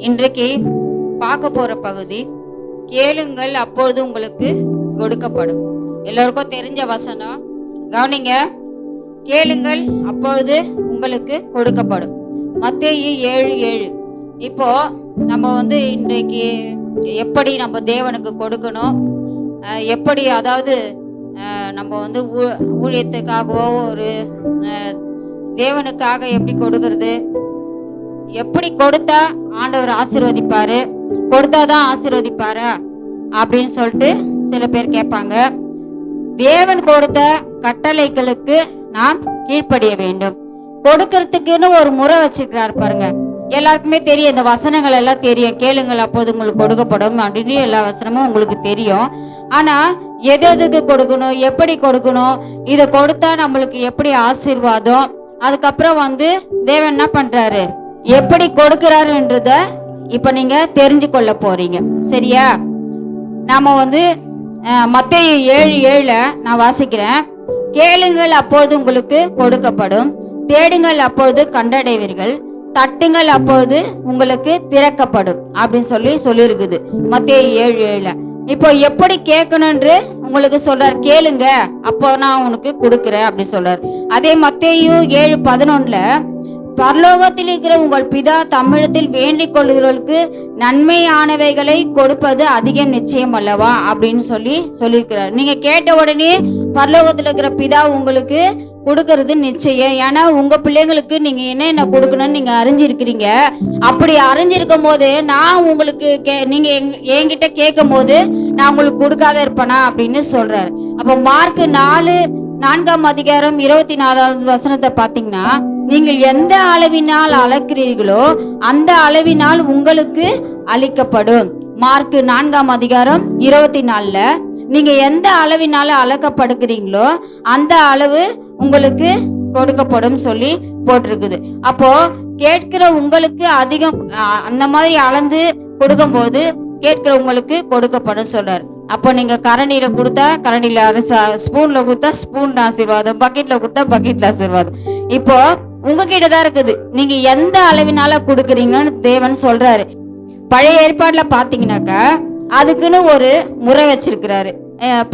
இன்றைக்கு பார்க்க போற பகுதி, கேளுங்கள் அப்பொழுது உங்களுக்கு கொடுக்கப்படும். எல்லோருக்கும் தெரிஞ்ச வசனம். கவனிங்க, கேளுங்கள் அப்பொழுது உங்களுக்கு கொடுக்கப்படும். மத்தேயு 7:7. இப்போ நம்ம இன்றைக்கு எப்படி நம்ம தேவனுக்கு கொடுக்கணும், எப்படி, அதாவது நம்ம ஊழியத்துக்காகவோ ஒரு தேவனுக்காக எப்படி கொடுக்கறது, எப்படி கொடுத்தா ஆண்டவர் ஆசீர்வதிப்பாரு, கொடுத்தாதான் ஆசீர்வதிப்பாரா அப்படின்னு சொல்லிட்டு சில பேர் கேட்பாங்க. தேவன் கொடுத்த கட்டளைகளுக்கு நாம் கீழ்ப்படிய வேண்டும். கொடுக்கறதுக்குன்னு ஒரு முறை வச்சிருக்கிறாரு பாருங்க. எல்லாருக்குமே தெரியும், இந்த வசனங்கள் எல்லாம் தெரியும். கேளுங்கள் அப்போது உங்களுக்கு கொடுக்கப்படும் அப்படின்னு எல்லா வசனமும் உங்களுக்கு தெரியும். ஆனா எது எதுக்கு கொடுக்கணும், எப்படி கொடுக்கணும், இதை கொடுத்தா நம்மளுக்கு எப்படி ஆசீர்வாதம், அதுக்கப்புறம் தேவன் என்ன பண்றாரு, எப்படி கொடுக்கிறாருன்றத இப்ப நீங்க தெரிஞ்சு கொள்ள போறீங்க. சரியா? நாம மத்தேயு 7:7 நான் வாசிக்கிறேன். கேளுங்கள் அப்பொழுது உங்களுக்கு கொடுக்கப்படும், தேடுங்கள் அப்பொழுது கண்டடைவீர்கள், தட்டுங்கள் அப்பொழுது உங்களுக்கு திறக்கப்படும் அப்படின்னு சொல்லியிருக்குது மத்தேயு 7:7. இப்போ எப்படி கேட்கணும்ன்று உங்களுக்கு சொல்றாரு. கேளுங்க அப்போ நான் உனக்கு கொடுக்குறேன் அப்படி சொல்றாரு. அதே மத்தேயு 7:11 பரலோகத்தில் இருக்கிற உங்கள் பிதா தமிழத்தில் வேண்டிக் கொள்கிறவர்களுக்கு நன்மையானவைகளை கொடுப்பது அதிகம் நிச்சயம் அல்லவா அப்படின்னு சொல்லியிருக்கிறார். நீங்க கேட்ட உடனே பரலோகத்தில் இருக்கிற பிதா உங்களுக்கு கொடுக்கறது நிச்சயம். ஏன்னா உங்க பிள்ளைங்களுக்கு நீங்க என்ன கொடுக்கணும்னு நீங்க அறிஞ்சிருக்கிறீங்க. அப்படி அறிஞ்சிருக்கும் போது நான் உங்களுக்கு நீங்க என்கிட்ட கேட்கும் போது நான் உங்களுக்கு கொடுக்காத இருப்பேனா அப்படின்னு சொல்றாரு. அப்ப மார்க் 4:24 பாத்தீங்கன்னா, நீங்கள் எந்த அளவினால் அளக்கிறீர்களோ அந்த அளவினால் உங்களுக்கு அளிக்கப்படும். மார்க் 4:24 நீங்க எந்த அளவினால அளக்கப்படுகிறீங்களோ அந்த அளவு உங்களுக்கு கொடுக்கப்படும் சொல்லி போட்டிருக்குது. அப்போ கேட்கிற உங்களுக்கு அதிகம் அந்த மாதிரி அளந்து கொடுக்கும் போது கேட்கிற உங்களுக்கு கொடுக்கப்படும் சொல்றாரு. அப்போ நீங்க கரண்டியில கொடுத்தா கரண்டியில, ஸ்பூன்ல கொடுத்தா ஸ்பூன் ஆசீர்வாதம், பக்கெட்ல கொடுத்தா பக்கெட்ல ஆசீர்வாதம். இப்போ உங்ககிட்ட தான் இருக்குது, நீங்க எந்த அளவினால கொடுக்குறீங்கன்னு தேவன் சொல்றாரு. பழைய ஏற்பாடுல பாத்தீங்கன்னாக்கா அதுக்குன்னு ஒரு முறை வச்சிருக்கிறாரு.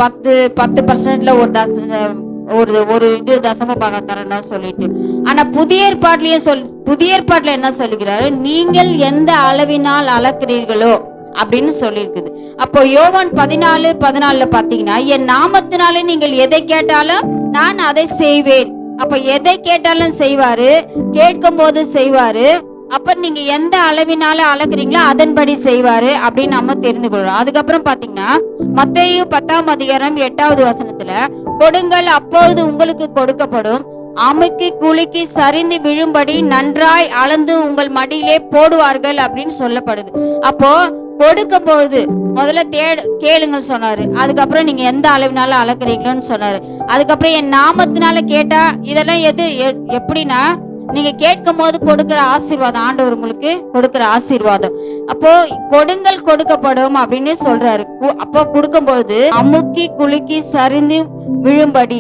10% ஒரு இது தசம பாகம் தரணும் சொல்லிட்டு. ஆனா புதிய ஏற்பாட்டுல என்ன சொல்லுகிறாரு, நீங்கள் எந்த அளவினால் அளக்கிறீர்களோ அப்படின்னு சொல்லியிருக்குது. அப்போ யோவான் 14:14 பாத்தீங்கன்னா, என் நாமத்தினாலே நீங்கள் எதை கேட்டாலும் நான் அதை செய்வேன். அப்ப எதை கேட்டாலும் செய்வாரு, கேட்கும் போது செய்வாரு. அப்ப நீங்க எந்த அளவினால அளக்குறீங்களோ அதன்படி செய்வாரு அப்படின்னு நம்ம தெரிந்து கொள்றோம். அதுக்கப்புறம் பாத்தீங்கன்னா மத்தேயு 10:8 கொடுங்கள் அப்பொழுது உங்களுக்கு கொடுக்கப்படும், அமுக்கி குலுக்கி சரிந்து விழும்படி நன்றாய் அளந்து உங்கள் மடியிலே போடுவார்கள் அப்படின்னு சொல்லப்படுது. அப்போ கொடுக்கும் பொழுது முதல்ல கேளுங்கள் சொன்னாரு. அதுக்கப்புறம் நீங்க எந்த அளவினால அளக்குறீங்களோன்னு சொன்னாரு. அதுக்கப்புறம் என் நாமத்தினால கேட்டா இதெல்லாம் எப்படின்னா, நீங்க கேட்கும் போது கொடுக்கிற ஆசீர்வாதம், ஆண்டவர் உங்களுக்கு கொடுக்கிற ஆசீர்வாதம். அப்போ கொடுங்கள் கொடுக்கப்படும் அப்படின்னு சொல்றாரு. அப்போ கொடுக்கும்போது அமுக்கி குலுக்கி சரிந்து விழும்படி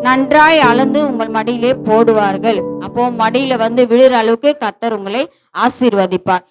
நன்றாய் அளந்து உங்கள் மடியிலே போடுவார்கள். அப்போ மடியில விழுற அளவுக்கு கர்த்தர் உங்களை ஆசீர்வதிப்பார்.